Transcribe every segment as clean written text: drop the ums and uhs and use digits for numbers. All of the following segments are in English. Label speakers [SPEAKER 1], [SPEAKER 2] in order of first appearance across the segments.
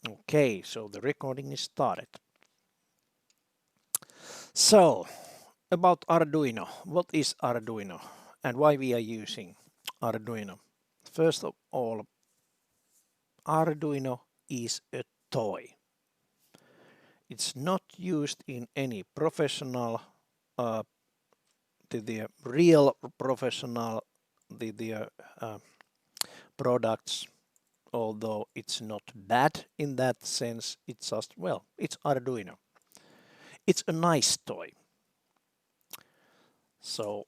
[SPEAKER 1] Okay, so the recording is started. So, about Arduino. What is Arduino and why we are using Arduino? First of all, Arduino is a toy. It's not used in any professional, the real professional products, although it's not bad in that sense. It's just, well, it's Arduino. It's a nice toy. So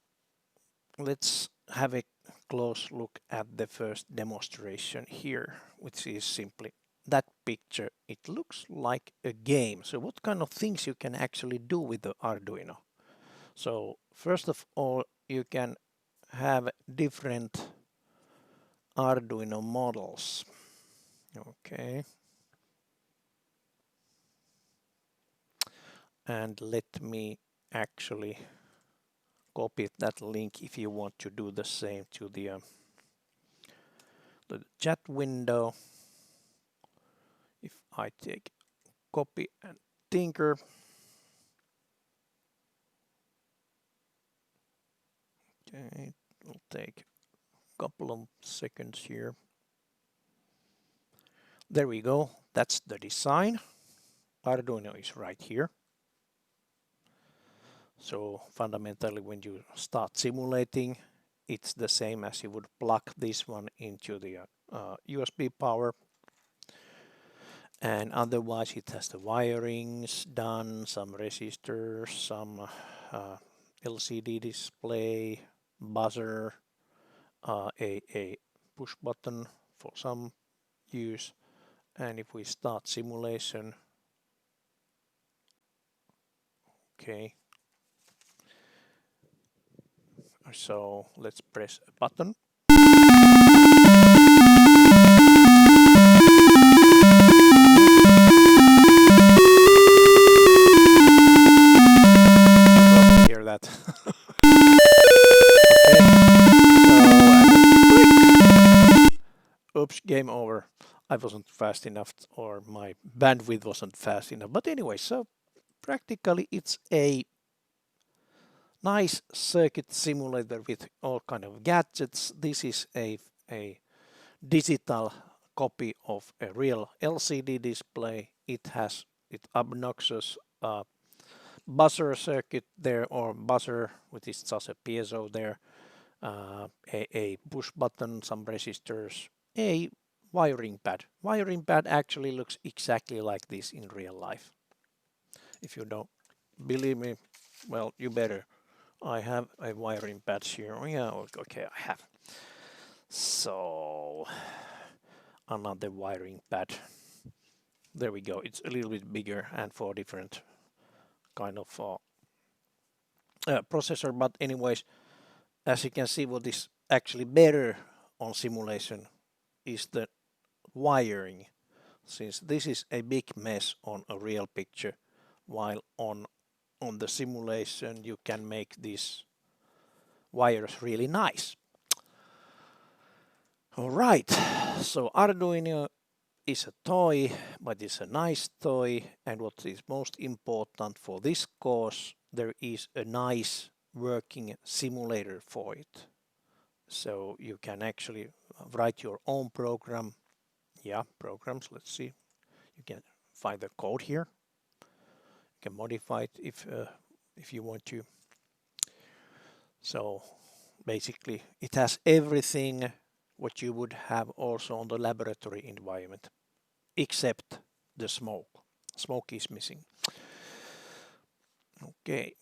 [SPEAKER 1] let's have a close look at the first demonstration here, which is simply that picture. It looks like a game. So what kind of things you can actually do with the Arduino? So first of all, you can have different Arduino models. Okay. And let me actually copy that link if you want to do the same to the chat window. If I take copy and tinker, okay, it will take a couple of seconds here. There we go. That's the design. Arduino is right here. So fundamentally, when you start simulating, it's the same as you would plug this one into the USB power. And otherwise it has the wirings done, some resistors, some LCD display, buzzer, a push button for some use. And if we start simulation, okay, so let's press a button. Hear that. Oops, game over. I wasn't fast enough, or my bandwidth wasn't fast enough. But anyway, so practically it's a nice circuit simulator with all kind of gadgets. This is a digital copy of a real LCD display. It has obnoxious buzzer circuit there, or buzzer, which is just a piezo there, a push button, some resistors, a wiring pad. Wiring pad actually looks exactly like this in real life. If you don't believe me, well, you better. I have a wiring pad here. Oh, yeah, okay, I have. So another wiring pad. There we go. It's a little bit bigger and for different kind of processor. But anyways, as you can see, what is actually better on simulation is the wiring, since this is a big mess on a real picture, while on the simulation you can make these wires really nice. All right, so Arduino is a toy, but it's a nice toy, and what is most important for this course, there is a nice working simulator for it. So you can actually write your own program. Yeah, programs, let's see. You can find the code here. You can modify it if you want to. So basically it has everything what you would have also on the laboratory environment, except the smoke. Smoke is missing. Okay.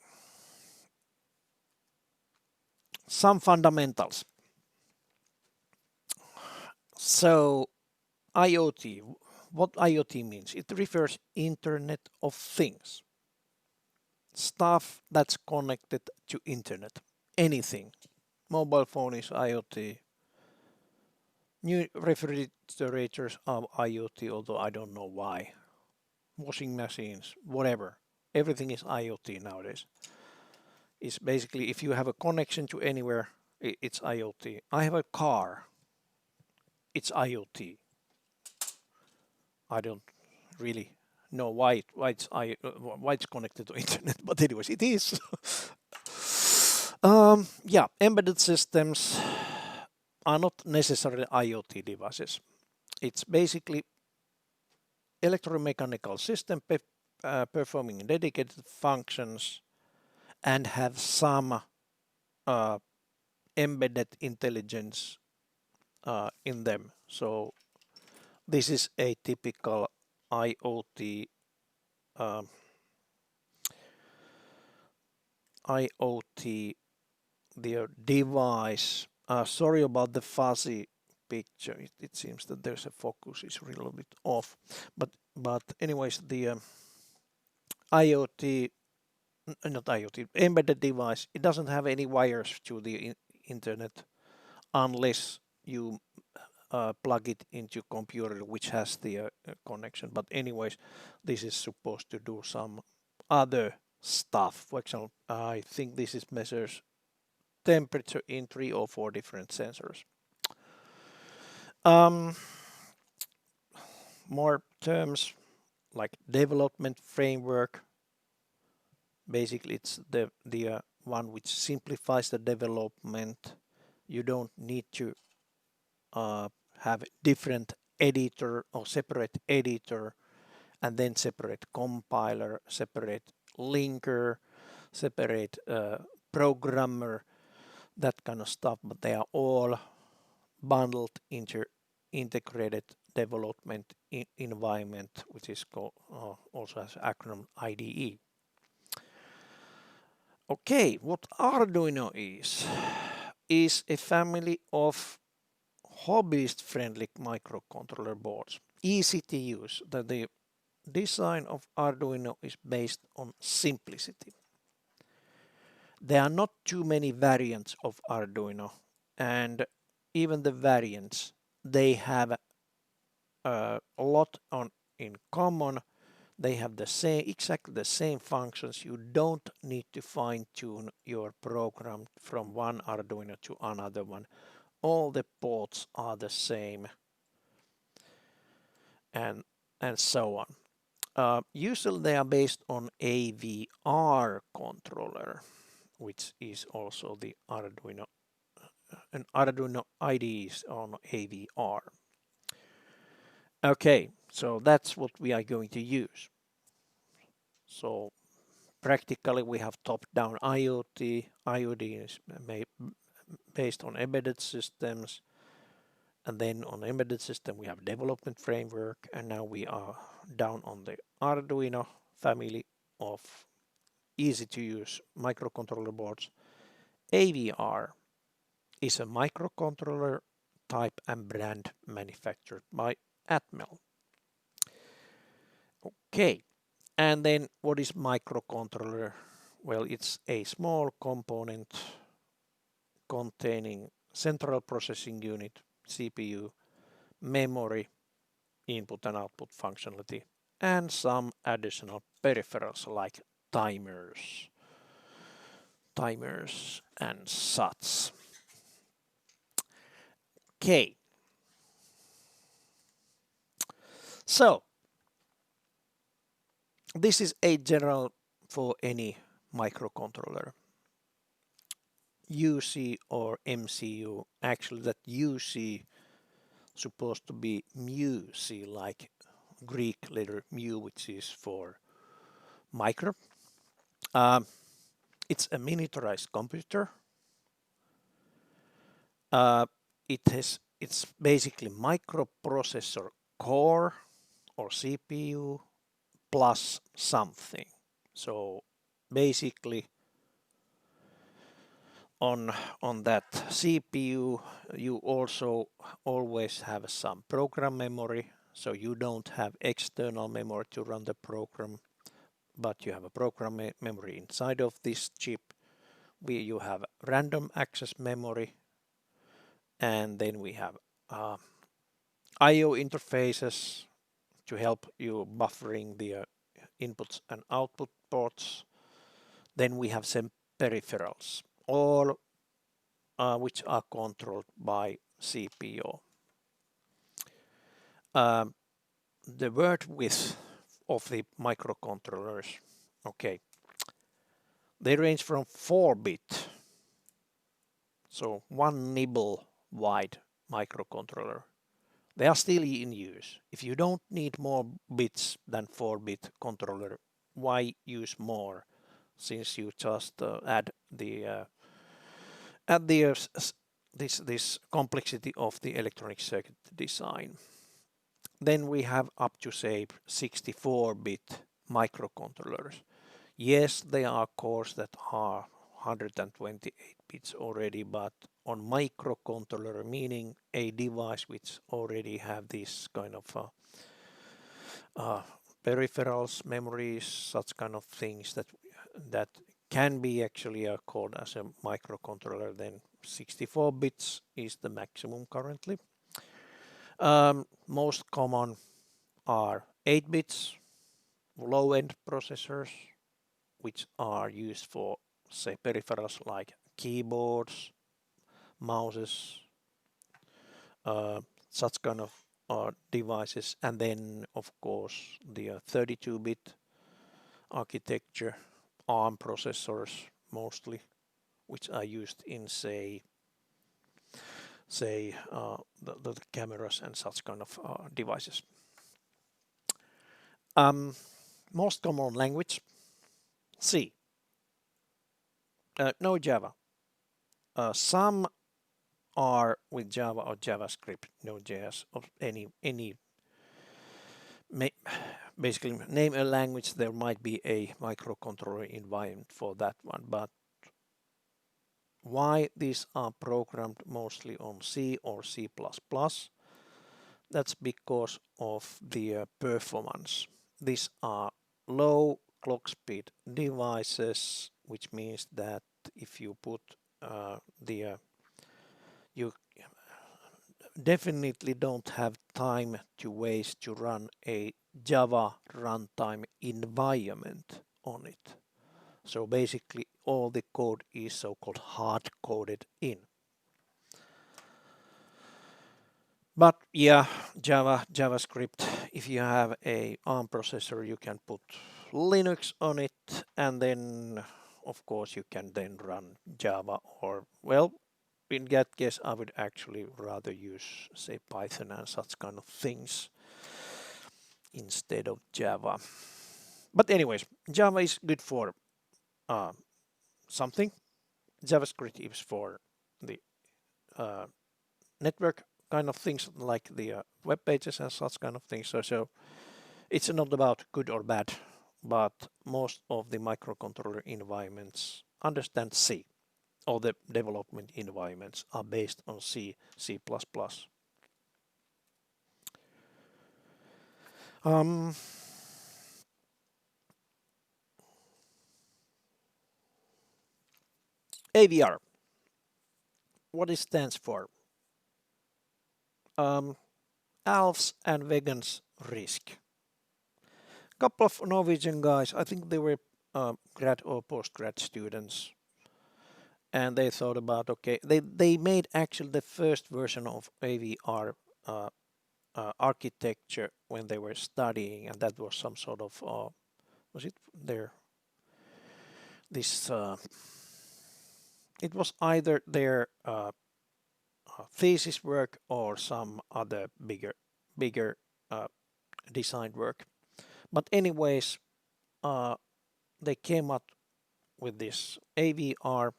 [SPEAKER 1] Some fundamentals. So IoT, what IoT means? It refers Internet of Things. Stuff that's connected to internet. Anything. Mobile phone is IoT. New refrigerators are IoT, although I don't know why. Washing machines, whatever. Everything is IoT nowadays. It's basically if you have a connection to anywhere, it's IoT. I have a car. It's IoT. I don't really know why it's connected to internet, but anyways, it is. Yeah, embedded systems are not necessarily IoT devices. It's basically electromechanical system performing dedicated functions and have some embedded intelligence in them. So this is a typical IoT the device. Sorry about the fuzzy picture. It seems that there's a focus is a little bit off. But anyways, the IoT, not IoT, embedded device, it doesn't have any wires to the internet unless you plug it into computer which has the connection. But anyways, this is supposed to do some other stuff. For example, I think this is measures temperature in 3 or 4 different sensors. More terms like development framework. Basically, it's the one which simplifies the development. You don't need to have different editor or separate editor and then separate compiler, separate linker, separate programmer, that kind of stuff, but they are all bundled into integrated development environment, which is called also has acronym IDE. Okay, what Arduino is a family of hobbyist-friendly microcontroller boards, easy to use. The design of Arduino is based on simplicity. There are not too many variants of Arduino, and even the variants, they have a lot in common. They have exactly the same functions. You don't need to fine-tune your program from one Arduino to another one. All the ports are the same, and so on. Usually they are based on AVR controller, which is also the Arduino. An Arduino IDE is on AVR. Okay, so that's what we are going to use. So practically we have top-down IoT. IoT is based on embedded systems, and then on embedded system we have development framework, and now we are down on the Arduino family of easy to use microcontroller boards. AVR is a microcontroller type and brand manufactured by Atmel. Okay, and then what is microcontroller? Well, it's a small component containing central processing unit, CPU, memory, input and output functionality, and some additional peripherals like timers and such. Okay. So this is a general for any microcontroller. UC or MCU, actually that UC supposed to be mu-C, like Greek letter mu, which is for micro. It's a miniaturized computer. It's basically microprocessor core or CPU plus something. So basically on that CPU you also always have some program memory, so you don't have external memory to run the program, but you have a program memory inside of this chip. You have random access memory, and then we have I/O interfaces to help you buffering the inputs and output ports. Then we have some peripherals, all which are controlled by CPU. The word with of the microcontrollers. Okay, they range from 4-bit, so 1 nibble wide microcontroller. They are still in use. If you don't need more bits than 4-bit controller, why use more? Since you just add this complexity of the electronic circuit design. Then we have up to say 64-bit microcontrollers. Yes, there are cores that are 128 bits already, but on microcontroller, meaning a device which already have this kind of peripherals, memories, such kind of things that can be actually called as a microcontroller, then 64 bits is the maximum currently. Most common are 8 bits, low-end processors, which are used for, say, peripherals like keyboards, mouses, such kind of devices, and then of course the 32-bit architecture, ARM processors mostly, which are used in say the cameras and such kind of devices. Most common language, C. No Java. Some are with Java or JavaScript, Node.js, or any basically name a language. There might be a microcontroller environment for that one, but why these are programmed mostly on C or C++? That's because of the performance. These are low clock speed devices, which means that if you put you definitely don't have time to waste to run a Java runtime environment on it. So basically all the code is so-called hard-coded in. But yeah, JavaScript, if you have a ARM processor, you can put Linux on it, and then of course you can then run Java, or well, in that case I would actually rather use say Python and such kind of things instead of Java. But anyways, Java is good for something. JavaScript is for the network kind of things like the web pages and such kind of things. So it's not about good or bad, but most of the microcontroller environments understand C. All the development environments are based on C, C++. AVR, what it stands for? Alf's and Vegans Risk. Couple of Norwegian guys, I think they were grad or post-grad students, and they thought about, okay, they made actually the first version of AVR architecture when they were studying, and that was some sort of was it their this it was either their thesis work or some other bigger design work. But anyways, they came up with this AVR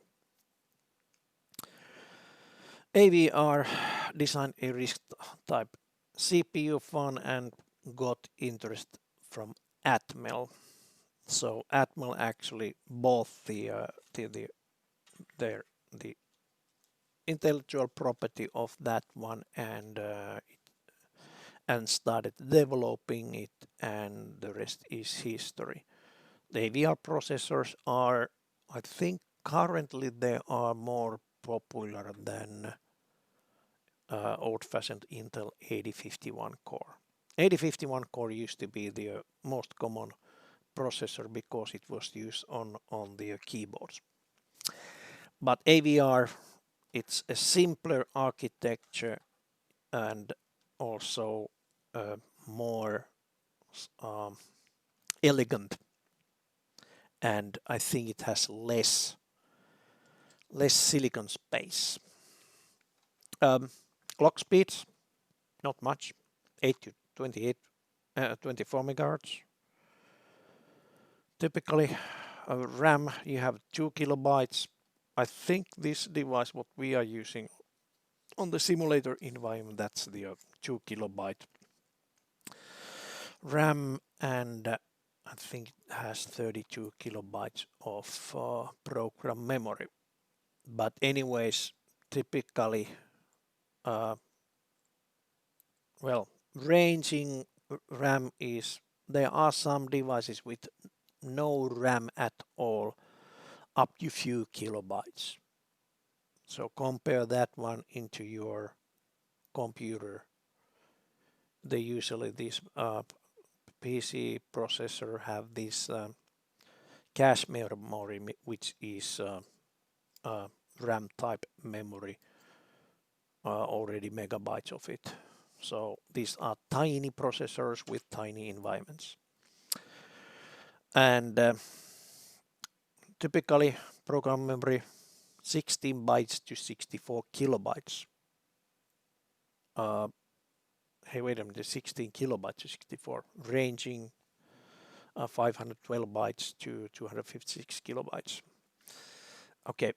[SPEAKER 1] designed a risk type CPU fun and got interest from Atmel. So Atmel actually bought the intellectual property of that one and started developing it, and the rest is history. The AVR processors are, I think currently they are more popular than old-fashioned Intel 8051 core. 8051 core used to be the most common processor because it was used on the keyboards. But AVR, it's a simpler architecture and also more elegant, and I think it has less silicon space. Clock speeds, not much, 8 to 24 megahertz. Typically, RAM, you have 2 kilobytes. I think this device, what we are using on the simulator environment, that's the 2 kilobyte RAM, and I think it has 32 kilobytes of program memory. But anyways, typically, well, ranging RAM is, there are some devices with no RAM at all, up to few kilobytes. So compare that one into your computer. They usually, this PC processor have this cache memory, which is RAM type memory, already megabytes of it. So these are tiny processors with tiny environments. And typically program memory 16 bytes to 64 kilobytes. Hey, wait a minute, 16 kilobytes to 64, ranging 512 bytes to 256 kilobytes. Okay,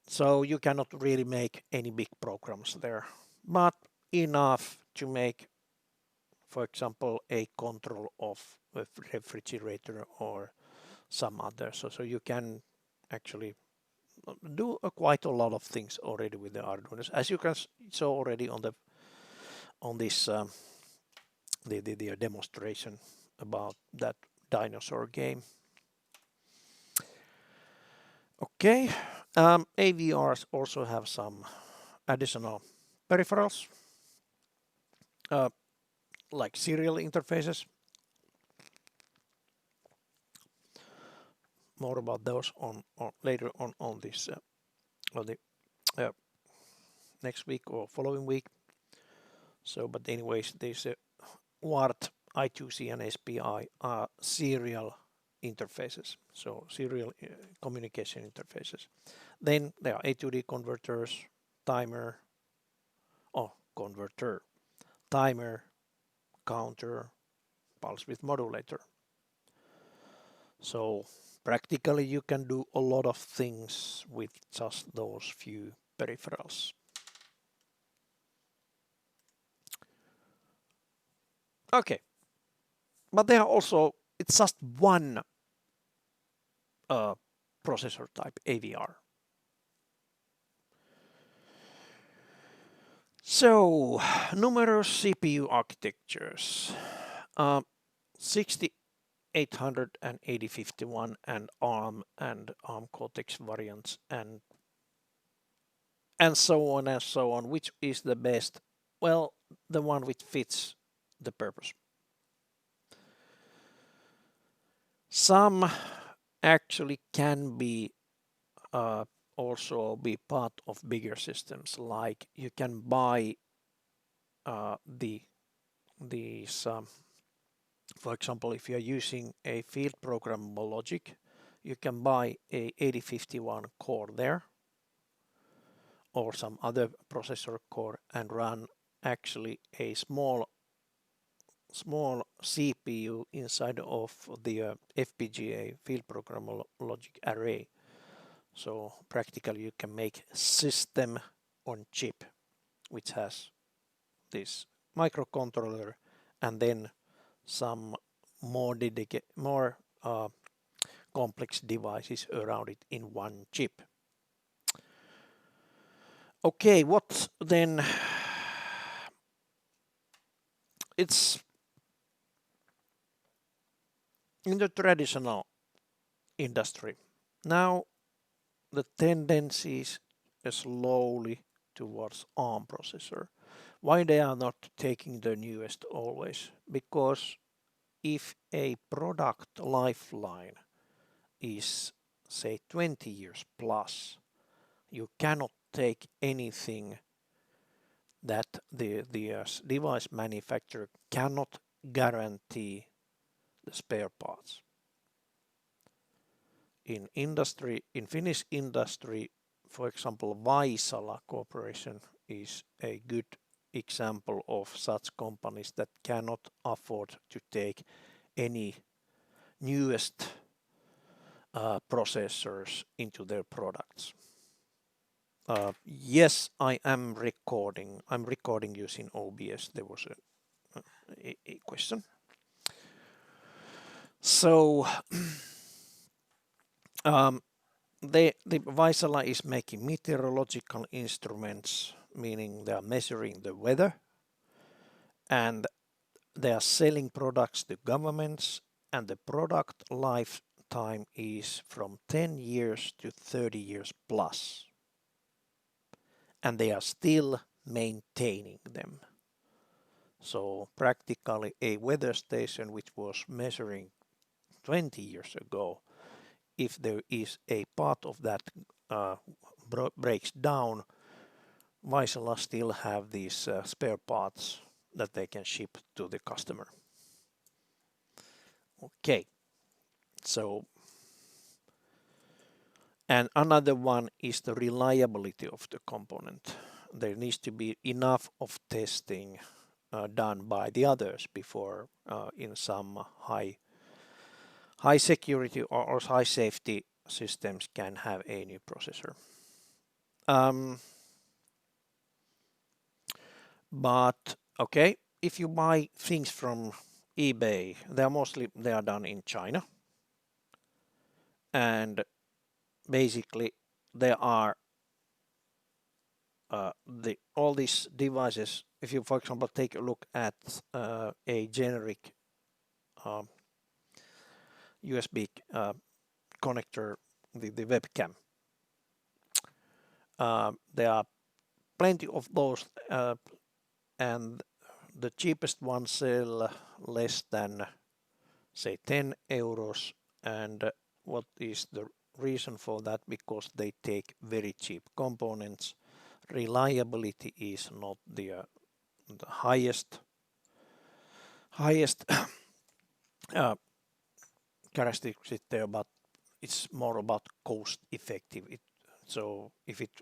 [SPEAKER 1] so you cannot really make any big programs there, but enough to make, for example, a control of a refrigerator or some other. So you can actually do quite a lot of things already with the Arduinos, as you can saw already on this the demonstration about that dinosaur game. Okay, AVRs also have some additional peripherals, like serial interfaces. More about those on later on this on the next week or following week. So, but anyways, there's a WART, I2C, and SPI are serial interfaces, so serial communication interfaces. Then there are A2D converters, timer, converter, timer, counter, pulse width modulator. So practically you can do a lot of things with just those few peripherals. Okay, but there are also, it's just one processor type, AVR. So, numerous CPU architectures, 6800 and 8051 and ARM Cortex variants and so on and so on. Which is the best? Well, the one which fits the purpose. Some actually can be also be part of bigger systems, like you can buy these for example, if you're using a field programmable logic, you can buy a 8051 core there or some other processor core and run actually a small CPU inside of the FPGA field programmable logic array. So practically you can make system on chip, which has this microcontroller and then some more complex devices around it in one chip. Okay, what then? It's in the traditional industry. Now the tendency is slowly towards ARM processor. Why they are not taking the newest always? Because if a product lifeline is, say, 20 years plus, you cannot take anything that the device manufacturer cannot guarantee the spare parts. in industry, in Finnish industry, for example, Vaisala Corporation is a good example of such companies that cannot afford to take any newest processors into their products. Yes, I am recording. I'm recording using OBS. There was a question. So the Vaisala is making meteorological instruments, meaning they are measuring the weather, and they are selling products to governments, and the product lifetime is from 10 years to 30 years plus. And they are still maintaining them. So practically a weather station which was measuring 20 years ago, if there is a part of that breaks down, Vaisala still have these spare parts that they can ship to the customer. Okay, so and another one is the reliability of the component. There needs to be enough of testing done by the others before in some high security or high safety systems can have a new processor. But okay, if you buy things from eBay, they are done in China, and basically there are all these devices. If you, for example, take a look at a generic USB connector, the webcam, there are plenty of those, and the cheapest ones sell less than, say, 10 euros. And what is the reason for that? Because they take very cheap components. Reliability is not the highest characteristic there, but it's more about cost effective. So if it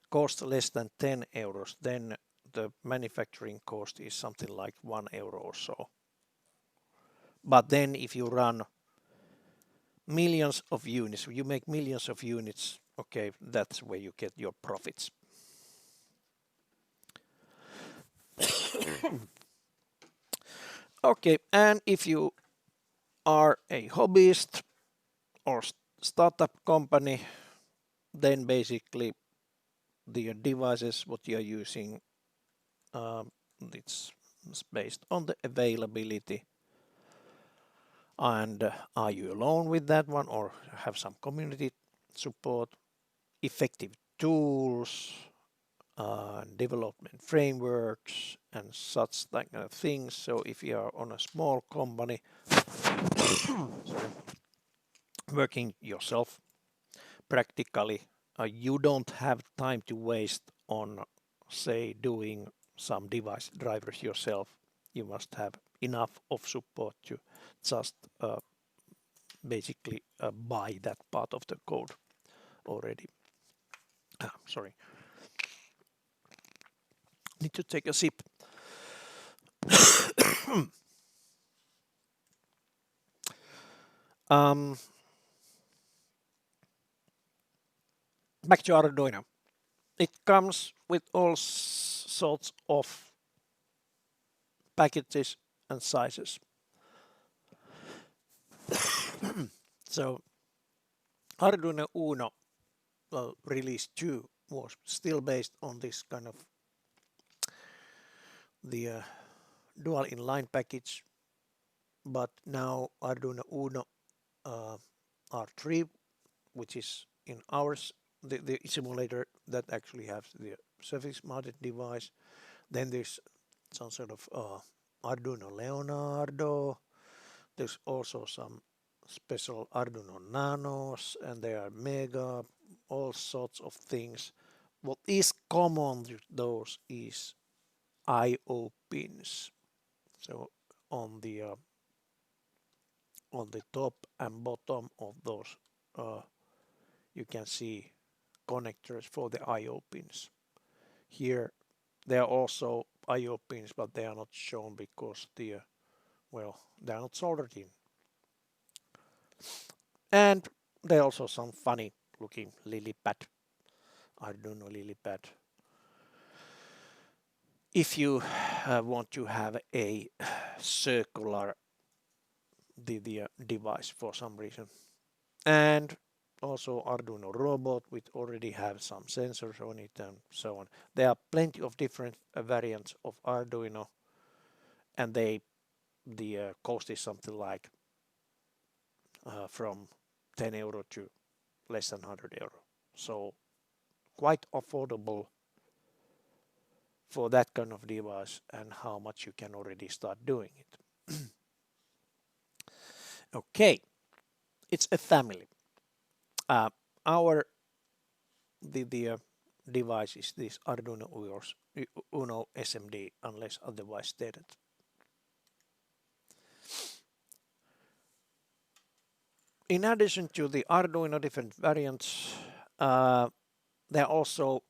[SPEAKER 1] costs less than 10 euros, then the manufacturing cost is something like 1 euro or so. But then if you run millions of units, you make millions of units, okay, that's where you get your profits. Okay, and if you are a hobbyist or startup company, then basically the devices what you are using, it's based on the availability. And are you alone with that one or have some community support, effective tools, development frameworks and such kind of things. So if you are on a small company working yourself, practically you don't have time to waste on, say, doing some device drivers yourself. You must have enough of support to just basically buy that part of the code already. Sorry. Need to take a sip. Back to Arduino. It comes with all sorts of packages and sizes. So Arduino Uno release 2 was still based on this kind of the dual inline package, but now Arduino Uno R3, which is in ours, the simulator that actually has the surface mounted device. Then there's some sort of Arduino Leonardo. There's also some special Arduino Nanos, and there are Mega, all sorts of things. What is common to those is I/O pins. So on the on the top and bottom of those you can see connectors for the I/O pins. Here there are also I/O pins, but they are not shown because they are not soldered in. And there are also some funny looking lily pad, Arduino lily pad. If you want to have a circular device for some reason. And also Arduino robot, which already have some sensors on it and so on. There are plenty of different variants of Arduino, and the cost is something like from 10 euro to less than 100 euro. So quite affordable for that kind of device and how much you can already start doing it. Okay, it's a family. Our device is this Arduino Uno SMD, unless otherwise stated. In addition to the Arduino different variants, there are also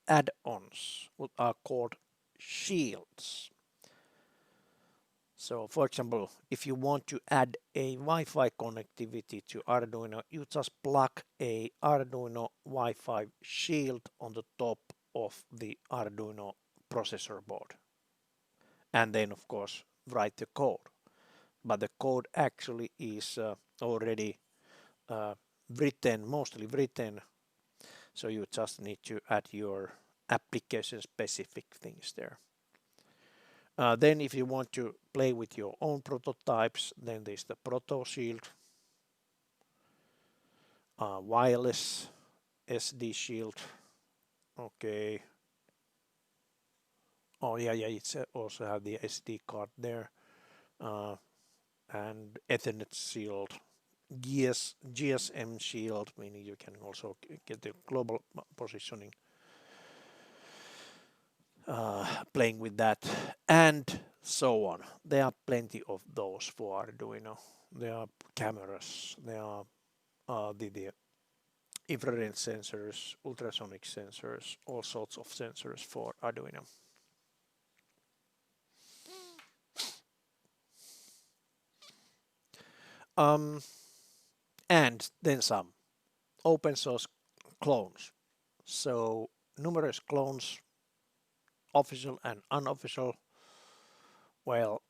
[SPEAKER 1] add-ons, what are called shields. So, for example, if you want to add a Wi-Fi connectivity to Arduino, you just plug a Arduino Wi-Fi shield on the top of the Arduino processor board. And then, of course, write the code. But the code actually is already mostly written. So you just need to add your application-specific things there. Then if you want to play with your own prototypes, then there's the Proto Shield, wireless SD Shield. Okay. Oh yeah, it's also have the SD card there, and Ethernet Shield, GSM Shield, meaning you can also get the global positioning. Playing with that, and so on. There are plenty of those for Arduino. There are cameras, there are the infrared sensors, ultrasonic sensors, all sorts of sensors for Arduino. And then some open source clones. So numerous clones, official and unofficial. Well,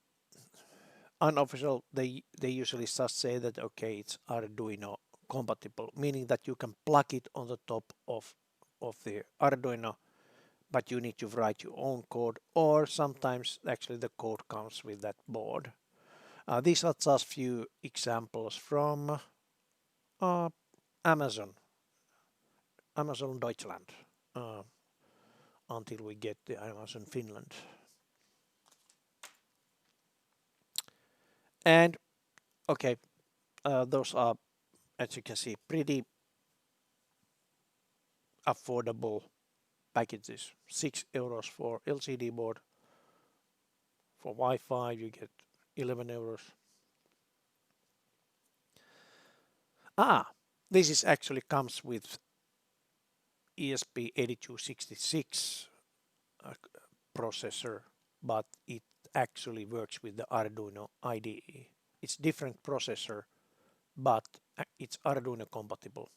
[SPEAKER 1] unofficial, they usually just say that okay, it's Arduino compatible, meaning that you can plug it on the top of the Arduino, but you need to write your own code, or sometimes actually the code comes with that board. These are just few examples from Amazon Deutschland, until we get the Amazon Finland. And okay, those are, as you can see, pretty affordable packages. 6 euros for LCD board. For Wi-Fi you get 11 euros. This is actually comes with ESP8266 processor, but it actually works with the Arduino IDE. It's different processor, but it's Arduino compatible.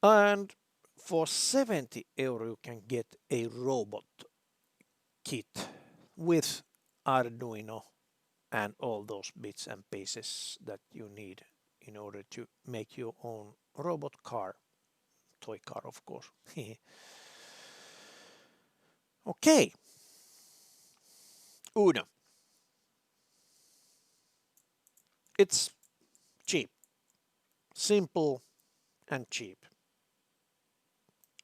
[SPEAKER 1] And for 70 euro you can get a robot kit with Arduino and all those bits and pieces that you need in order to make your own robot car, toy car of course. Okay, Uno. It's cheap, simple and cheap.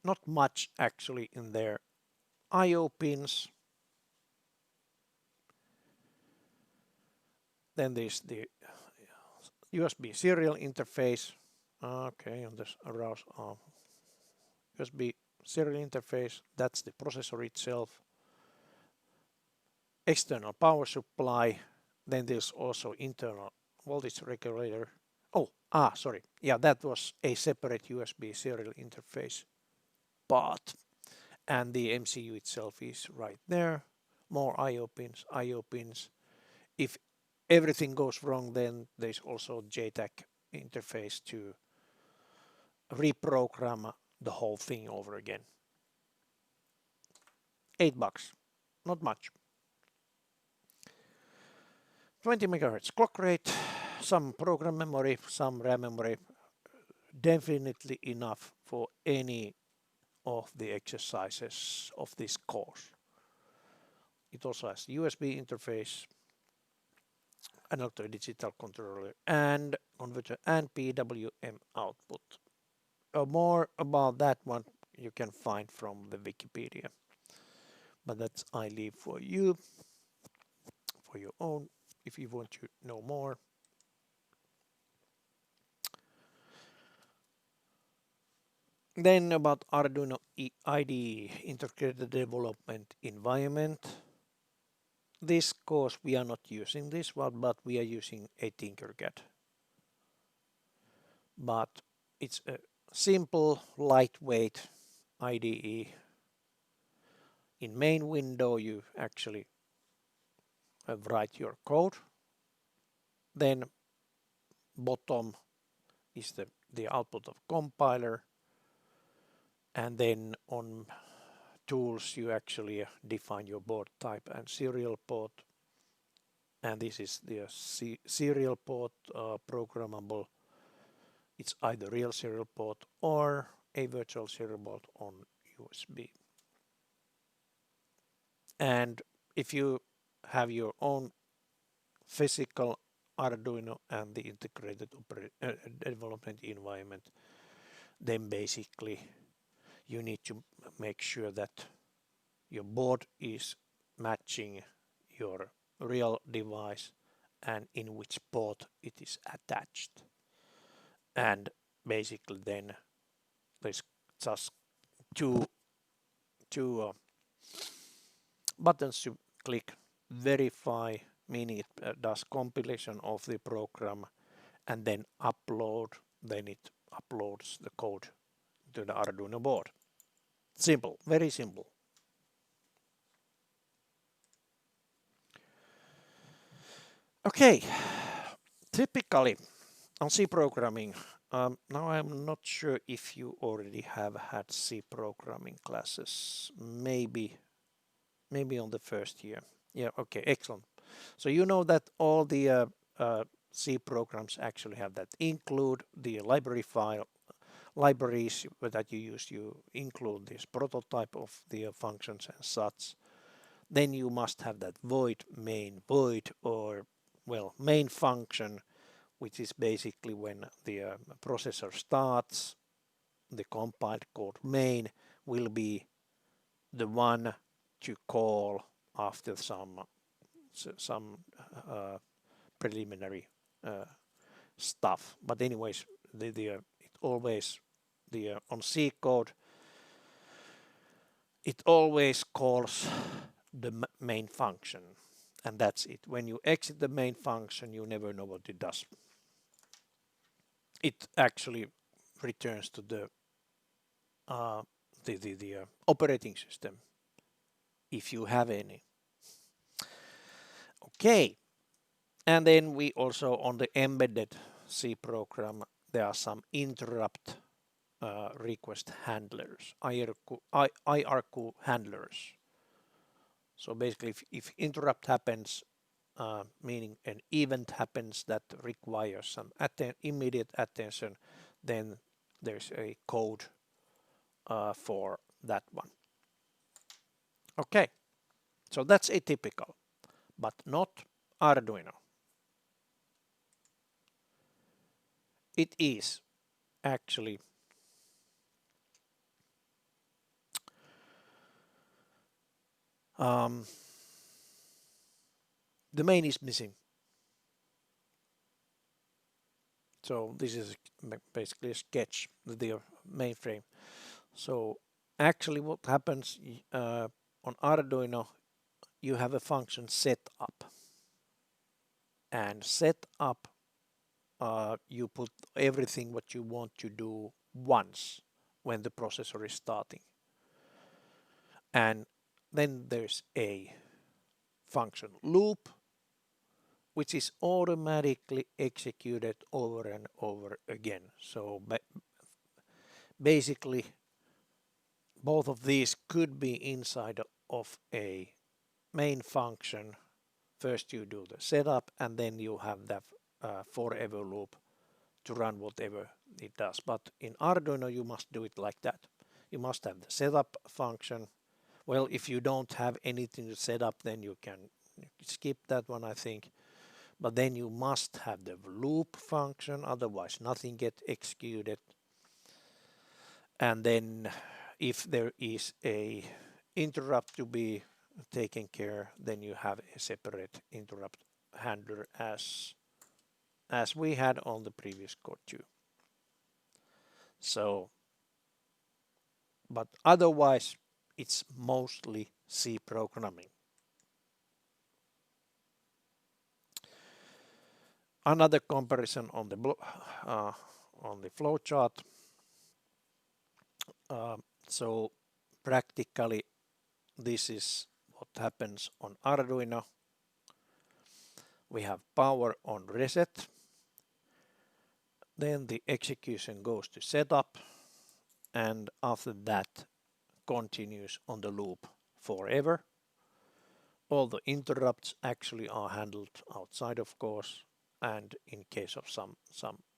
[SPEAKER 1] Not much actually in there. I/O pins. Then there's the USB serial interface. Okay, on this arouse USB serial interface. That's the processor itself. External power supply, Then there's also internal voltage regulator. Sorry. Yeah, that was a separate USB serial interface part. And the MCU itself is right there. More I/O pins, I/O pins. If everything goes wrong, then there's also JTAG interface to reprogram the whole thing over again. $8, not much. 20 megahertz clock rate, some program memory, some RAM memory, definitely enough for any of the exercises of this course. It also has USB interface, analog to digital controller and converter and PWM output. More about that one you can find from the Wikipedia, but that's I leave for you, for your own, if you want to know more. Then about Arduino IDE, Integrated Development Environment. This course we are not using this one, but we are using a TinkerCad. But it's a simple, lightweight IDE. In main window you actually write your code. Then bottom is the output of compiler. And then on tools you actually define your board type and serial port. And this is the serial port programmable. It's either real serial port or a virtual serial port on USB. And if you have your own physical Arduino and the integrated development environment, then basically you need to make sure that your board is matching your real device and in which port it is attached. And basically then there's just two buttons to click. Verify, meaning it does compilation of the program, and then upload, then it uploads the code to the Arduino board. Simple, very simple. Okay, typically on C programming, now I'm not sure if you already have had C programming classes, maybe on the first year. Yeah, okay, excellent. So you know that all the C programs actually have that. Include the library file, libraries that you use, you include this prototype of the functions and such. Then you must have that void main void, or well, main function, which is basically when the processor starts, the compiled code main will be the one to call after some preliminary stuff. But anyways, it always on C code it always calls the main function, and that's it. When you exit the main function, you never know what it does. It actually returns to the operating system, if you have any. Okay, and then we also on the embedded C program there are some interrupt request handlers, IRQ handlers. So basically, if interrupt happens, meaning an event happens that requires some immediate attention, then there's a code for that one. Okay, so that's atypical, but not Arduino. It is actually the main is missing. So this is basically a sketch of the mainframe. So actually what happens on Arduino, you have a function set up. and set up, you put everything what you want to do once when the processor is starting. And then there's a function loop, which is automatically executed over and over again. So basically, both of these could be inside of a main function. First you do the setup, and then you have that forever loop to run whatever it does. But in Arduino you must do it like that. You must have the setup function. Well, if you don't have anything to set up, then you can skip that one, I think. But then you must have the loop function, otherwise nothing gets executed. And then if there is a interrupt to be taken care, then you have a separate interrupt handler as we had on the previous code too. So, but otherwise it's mostly C programming. Another comparison on the flowchart. So practically this is what happens on Arduino. We have power on reset. Then the execution goes to setup, and after that continues on the loop forever. All the interrupts actually are handled outside, of course, and in case of some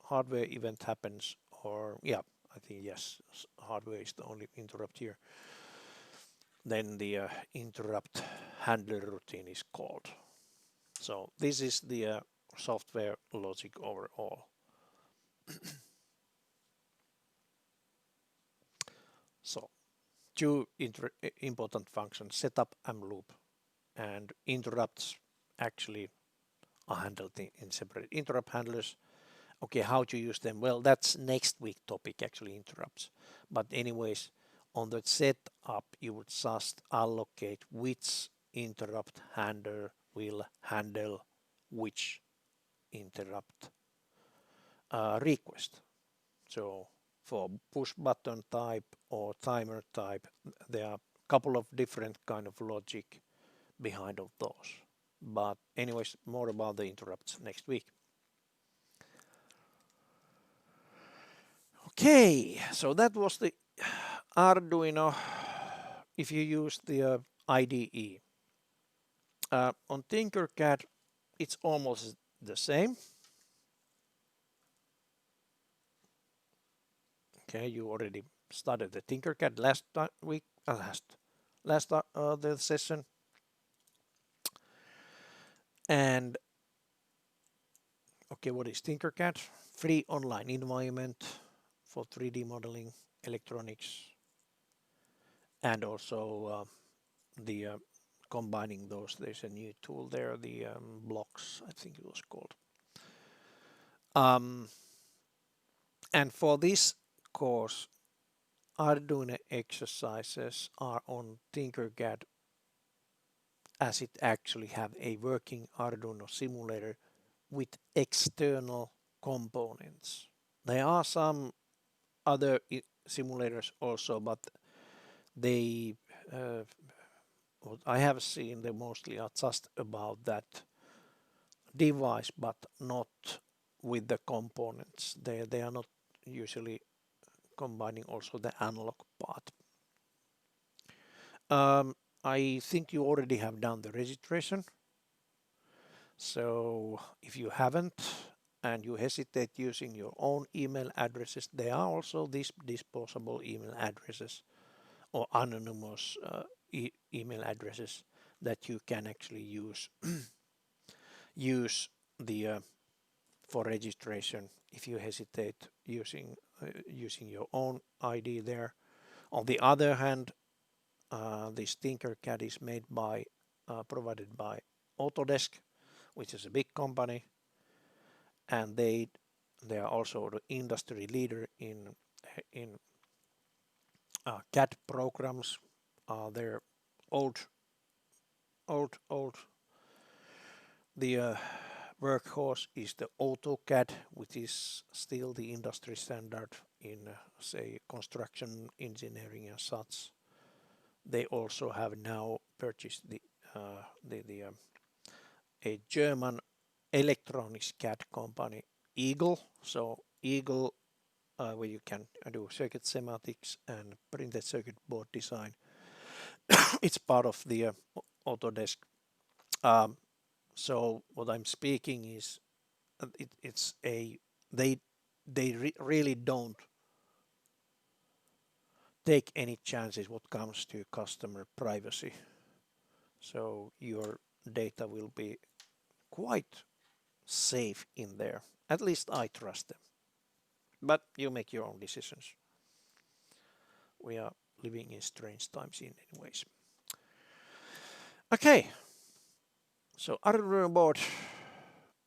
[SPEAKER 1] hardware event happens, or yeah, I think yes, hardware is the only interrupt here, then the interrupt handler routine is called. So this is the software logic overall. So two important functions, setup and loop, and interrupts actually are handled in separate interrupt handlers. Okay, how to use them? Well, that's next week topic, actually, interrupts. But anyways, on the setup, you would just allocate which interrupt handler will handle which interrupt request. So for push button type or timer type, there are a couple of different kind of logic behind of those. But anyways, more about the interrupts next week. Okay, so that was the Arduino if you use the IDE. On TinkerCad, it's almost the same. Okay, you already started the TinkerCad last week, the session, and okay, what is TinkerCad? Free online environment for 3D modeling, electronics, and also the combining those. There's a new tool there, the blocks, I think it was called. And for this course, Arduino exercises are on TinkerCad, as it actually have a working Arduino simulator with external components. There are some other simulators also, but they what I have seen, they mostly are just about that device, but not with the components. They are not usually combining also the analog part. I think you already have done the registration. So if you haven't and you hesitate using your own email addresses, there are also these disposable email addresses or anonymous email addresses that you can actually use use the for registration if you hesitate using your own ID there. On the other hand, this TinkerCad is made by provided by Autodesk, which is a big company, and they are also the industry leader in CAD programs. They're old the workhorse is the AutoCAD, which is still the industry standard in, say, construction engineering and such. They also have now purchased a German electronics CAD company, Eagle. So Eagle, where you can do circuit schematics and printed circuit board design. It's part of the Autodesk. So what I'm speaking is, they really don't take any chances what comes to customer privacy. So your data will be quite safe in there. At least I trust them. But you make your own decisions. We are living in strange times in any ways. Okay. So Arduino board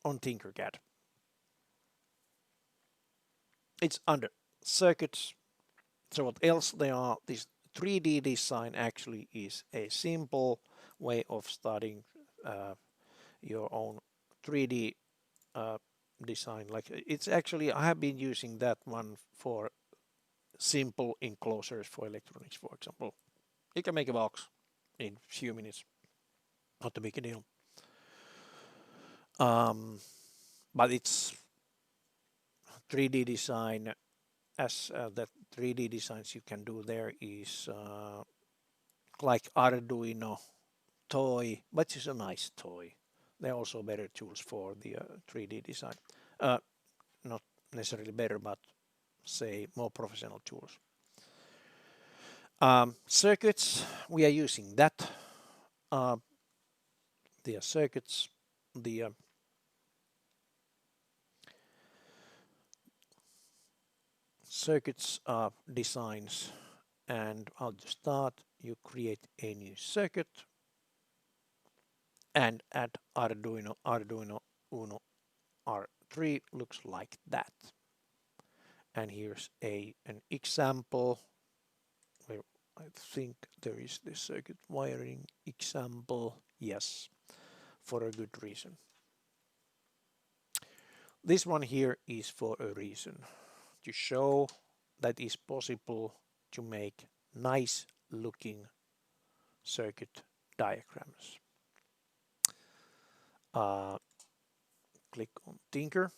[SPEAKER 1] on TinkerCAD. It's under circuits. So what else they are? This 3D design actually is a simple way of starting your own 3D design. Like it's actually, I have been using that one for simple enclosures for electronics, for example. You can make a box in a few minutes. Not a big deal. But it's 3D design, as the 3D designs you can do there is like Arduino toy, but it's a nice toy. There are also better tools for the 3D design. Not necessarily better, but say more professional tools. Circuits, we are using that. The circuits, the circuits designs, and how to start. You create a new circuit and add Arduino Uno R3 looks like that. And here's an example where I think there is the circuit wiring example. Yes, for a good reason. This one here is for a reason, to show that it's possible to make nice looking circuit diagrams. Click on Tinker.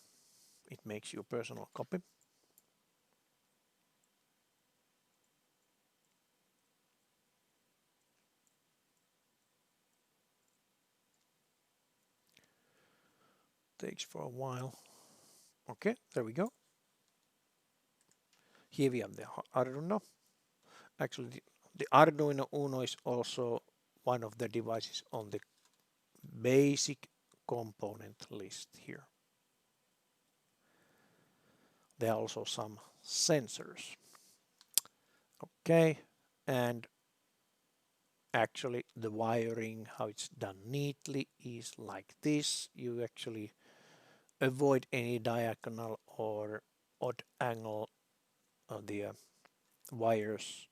[SPEAKER 1] It makes your personal copy. Takes for a while. Okay, there we go. Here we have the Arduino. Actually, the Arduino Uno is also one of the devices on the basic component list here. There are also some sensors. Okay, and actually the wiring, how it's done neatly, is like this. You actually avoid any diagonal or odd angle on the wires.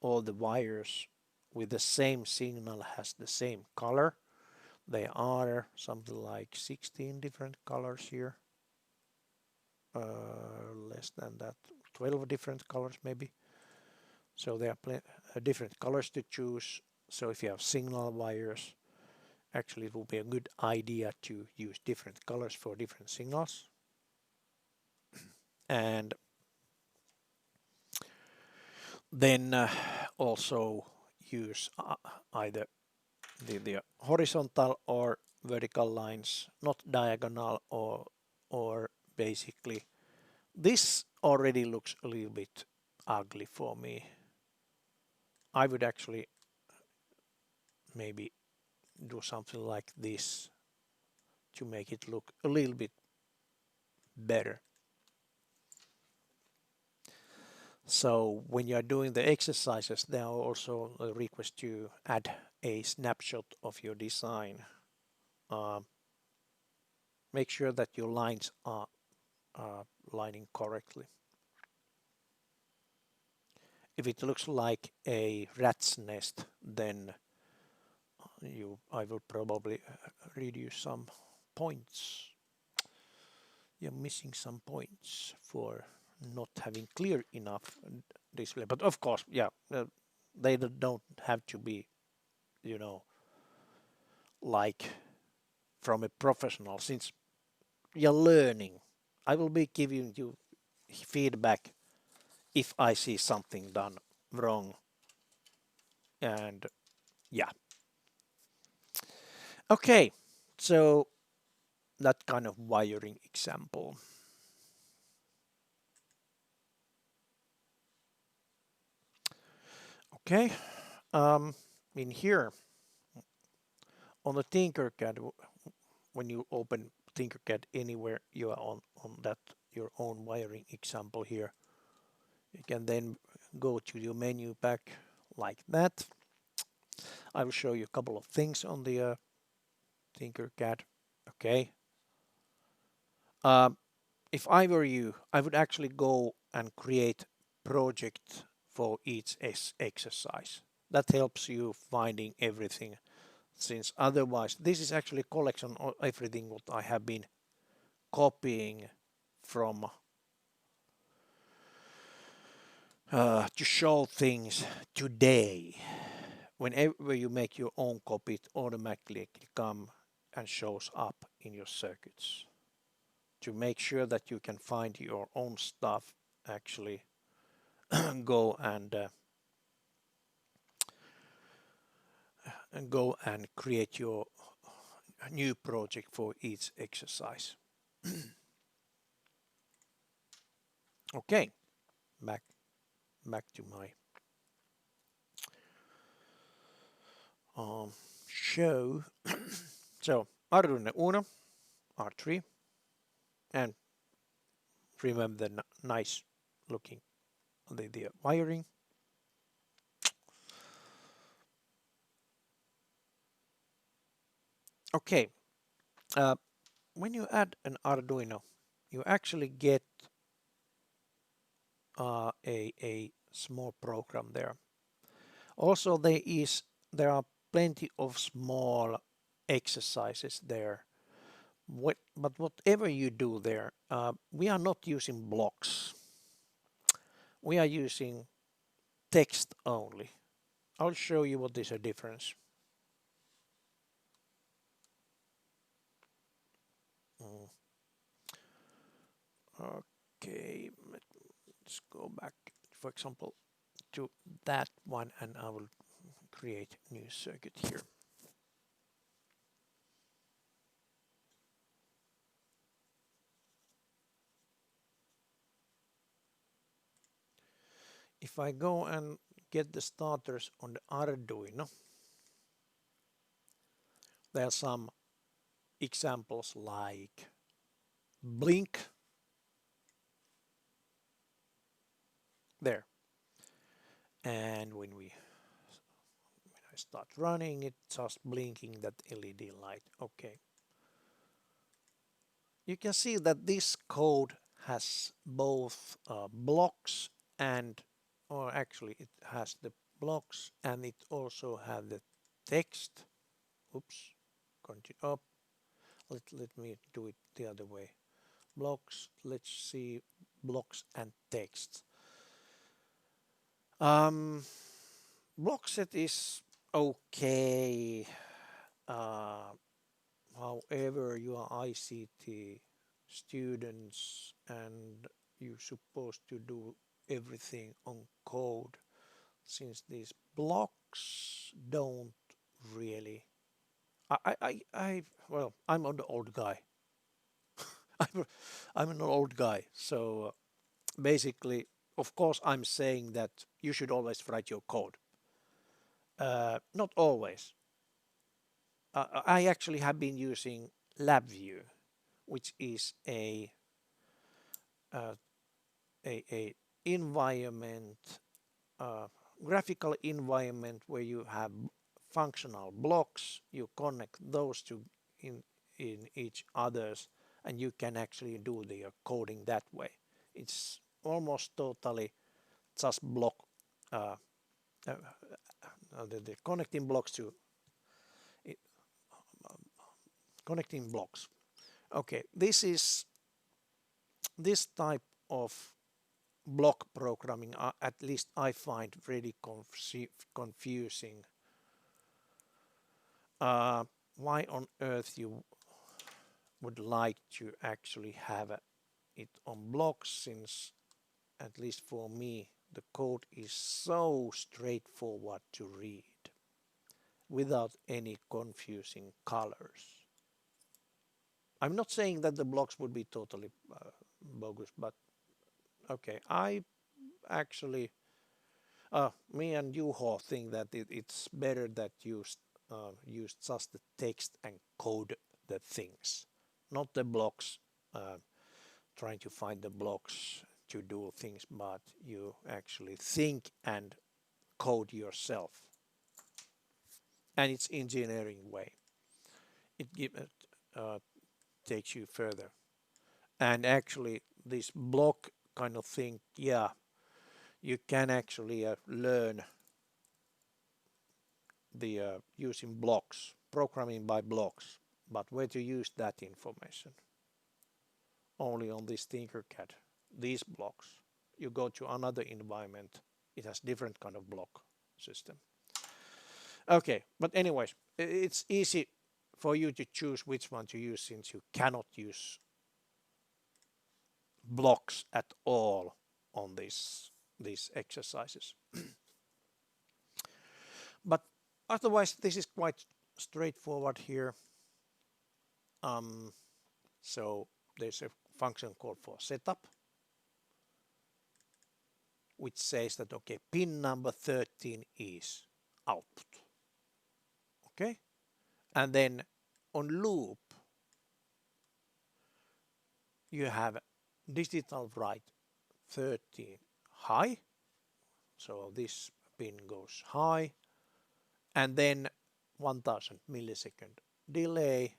[SPEAKER 1] All the wires with the same signal has the same color. There are something like 16 different colors here. Less than that, 12 different colors maybe. So there are different colors to choose. So if you have signal wires, actually it will be a good idea to use different colors for different signals. And then also use either the horizontal or vertical lines, not diagonal or basically. This already looks a little bit ugly for me. I would actually maybe do something like this to make it look a little bit better. So when you are doing the exercises, there are also a request to add a snapshot of your design. Make sure that your lines are lining correctly. If it looks like a rat's nest, then I will probably reduce some points. you're missing some points for not having clear enough display. But of course, yeah, they don't have to be, you know, like from a professional, since you're learning. I will be giving you feedback if I see something done wrong. And yeah. Okay, so that kind of wiring example. Okay, in here on the TinkerCad, when you open TinkerCad anywhere you are on that your own wiring example here, you can then go to your menu back like that. I will show you a couple of things on the TinkerCad. Okay. If I were you, I would actually go and create project for each exercise. That helps you finding everything, since otherwise this is actually a collection of everything what I have been copying from to show things today. Whenever you make your own copy, it automatically come and shows up in your circuits. To make sure that you can find your own stuff, actually go and create your new project for each exercise. Okay, back to my show. So Arduino Uno R3, and remember the nice looking the wiring. Okay, when you add an Arduino, you actually get a small program there. Also, there are plenty of small exercises there. But whatever you do there, we are not using blocks. We are using text only. I'll show you what is a difference. Okay, let's go back, for example, to that one, and I will create a new circuit here. If I go and get the starters on the Arduino, there are some examples like blink there, and when I start running, it's just blinking that LED light. Okay, you can see that this code has both blocks and, or actually it has the blocks and it also has the text. Oops, continue up. Let me do it the other way. Blocks, let's see, blocks and text. Block set is okay. However, you are ICT students and you're supposed to do everything on code, since these blocks don't really. Well, I'm an old guy. I'm an old guy, so basically, of course, I'm saying that you should always write your code. Not always. I actually have been using LabVIEW, which is a environment, graphical environment where you have functional blocks. You connect those to in each others, and you can actually do the coding that way. It's almost totally just block the connecting blocks to connecting blocks. Okay, this is this type of block programming, at least I find really confusing. Why on earth you would like to actually have it on blocks, since at least for me the code is so straightforward to read without any confusing colors. I'm not saying that the blocks would be totally bogus, but okay, I actually me and Juho think that it's better that you use just the text and code the things, not the blocks, trying to find the blocks to do things, but you actually think and code yourself. And it's engineering way. It takes you further. And actually this block kind of thing, yeah, you can actually learn the using blocks, programming by blocks, but where to use that information? Only on this TinkerCad, these blocks. You go to another environment, it has different kind of block system. Okay, but anyways, it's easy for you to choose which one to use, since you cannot use blocks at all on these exercises. But otherwise, this is quite straightforward here. So there's a function called for setup, which says that okay, pin number 13 is output. Okay, and then on loop you have digital write 13 high, so this pin goes high, and then 1000 millisecond delay,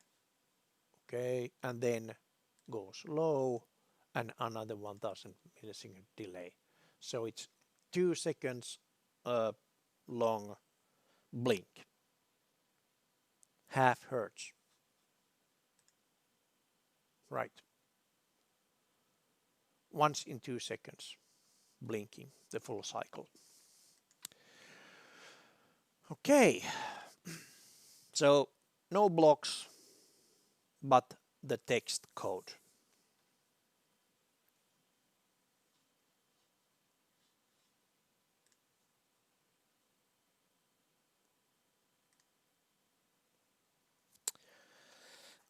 [SPEAKER 1] okay, and then goes low and another 1000 millisecond delay. So it's 2 seconds long blink, half hertz, right? Once in 2 seconds blinking the full cycle. Okay, so no blocks, but the text code.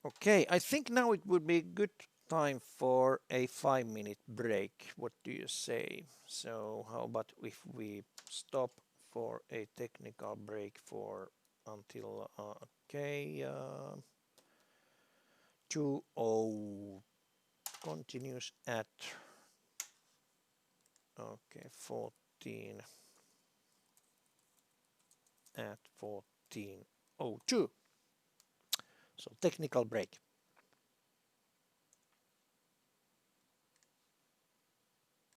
[SPEAKER 1] Okay, I think now it would be a good time for a 5-minute break. What do you say? So how about if we stop for a technical break for until okay 2:00 continues at okay 14 at 14:02. So technical break.